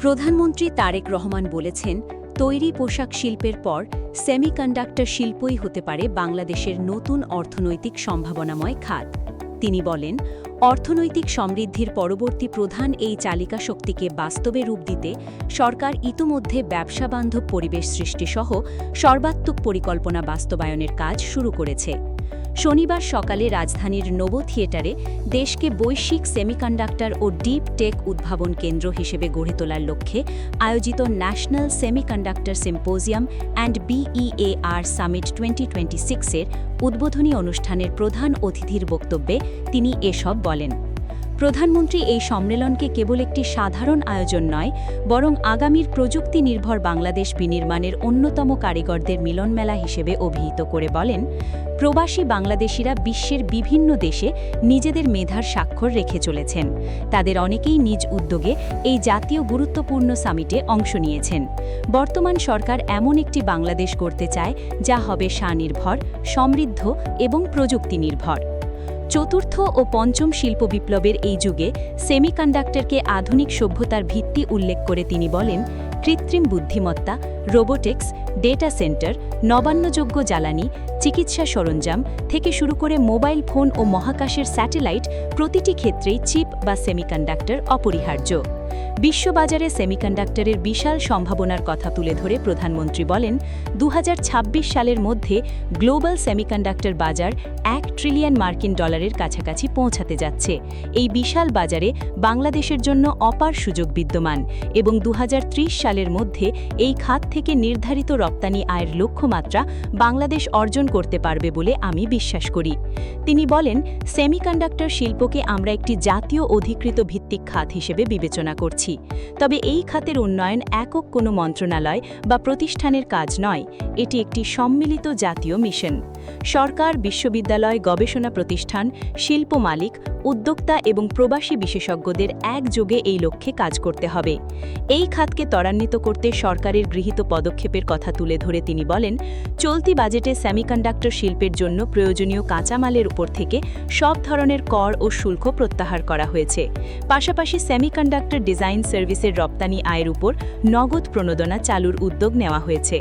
প্রধানমন্ত্রী তারেক রহমান বলেছেন, তৈরি পোশাক শিল্পের পর সেমিকন্ডাক্টর শিল্পই হতে পারে বাংলাদেশের নতুন অর্থনৈতিক সম্ভাবনাময় খাত। তিনি বলেন, অর্থনৈতিক সমৃদ্ধির পরবর্তী প্রধান এই চালিকা শক্তিকে বাস্তবে রূপ দিতে সরকার ইতোমধ্যে ব্যবসাবান্ধব পরিবেশ সৃষ্টিসহ সর্বাত্মক পরিকল্পনা বাস্তবায়নের কাজ শুরু করেছে। শনিবার সকালে রাজধানীর নোভো থিয়েটারে দেশকে বৈশ্বিক সেমিকন্ডাক্টর ও ডিপ টেক উদ্ভাবন কেন্দ্র হিসেবে গড়ে তোলার লক্ষ্যে আয়োজিত national semiconductor symposium and BEAR summit 2026-এর উদ্বোধনী অনুষ্ঠানের প্রধান অতিথির বক্তব্যে তিনি এসব বলেন। প্রধানমন্ত্রী এই সম্মেলনকে কেবল একটি সাধারণ আয়োজন নয়, বরং আগামীর প্রযুক্তি নির্ভর বাংলাদেশ বিনির্মাণের অন্যতম কারিগরদের মিলনমেলা হিসেবে অভিহিত করে বলেন, প্রবাসী বাংলাদেশিরা বিশ্বের বিভিন্ন দেশে নিজেদের মেধার স্বাক্ষর রেখে চলেছেন। তাদের অনেকেই নিজ উদ্যোগে এই জাতীয় গুরুত্বপূর্ণ সামিটে অংশ নিয়েছেন। বর্তমান সরকার এমন একটি বাংলাদেশ গড়তে চায় যা হবে স্বনির্ভর, সমৃদ্ধ এবং প্রযুক্তি নির্ভর। চতুর্থ ও পঞ্চম শিল্প বিপ্লবের এই যুগে সেমিকন্ডাক্টরকে আধুনিক সভ্যতার ভিত্তি উল্লেখ করে তিনি বলেন, কৃত্রিম বুদ্ধিমত্তা, রোবোটিক্স, ডেটা সেন্টার, নবান্নযোগ্য জ্বালানি, চিকিৎসা সরঞ্জাম থেকে শুরু করে মোবাইল ফোন ও মহাকাশের স্যাটেলাইট, প্রতিটি ক্ষেত্রেই চিপ বা সেমিকন্ডাক্টর অপরিহার্য। বিশ্ববাজারে সেমিকন্ডাক্টরের বিশাল সম্ভাবনার কথা তুলে ধরে প্রধানমন্ত্রী বলেন, 2026 সালের মধ্যে গ্লোবাল সেমিকন্ডাক্টর বাজার $1 ট্রিলিয়ন কাছাকাছি পৌঁছাতে যাচ্ছে। এই বিশাল বাজারে বাংলাদেশের জন্য অপার সুযোগ বিদ্যমান এবং 2030 সালের মধ্যে এই খাত থেকে নির্ধারিত রপ্তানি আয়ের লক্ষ্যমাত্রা বাংলাদেশ অর্জন করতে পারবে বলে আমি বিশ্বাস করি। তিনি বলেন, সেমিকন্ডাক্টর শিল্পকে আমরা একটি জাতীয় অধিকৃত ভিত্তিক খাত হিসেবে বিবেচনা করছি। তবে এই খাতের উন্নয়ন একক কোনো মন্ত্রণালয় বা প্রতিষ্ঠানের কাজ নয়, এটি একটি সম্মিলিত জাতীয় মিশন। সরকার, বিশ্ববিদ্যালয়, গবেষণা প্রতিষ্ঠান, শিল্প মালিক, উদ্যোক্তা এবং প্রবাসী বিশেষজ্ঞদের একযোগে এই লক্ষ্যে কাজ করতে হবে। এই খাতকে ত্বরান্বিত করতে সরকারের গৃহীত পদক্ষেপের কথা তুলে ধরে তিনি বলেন, চলতি বাজেটে সেমিকন্ডাক্টর শিল্পের জন্য প্রয়োজনীয় কাঁচামালের উপর থেকে সব ধরনের কর ও শুল্ক প্রত্যাহার করা হয়েছে। পাশাপাশি সেমিকন্ডাক্টর ডিজাইন সার্ভিসের রপ্তানি আয়ের উপর নগদ প্রণোদনা চালুর উদ্যোগ নেওয়া হয়েছে।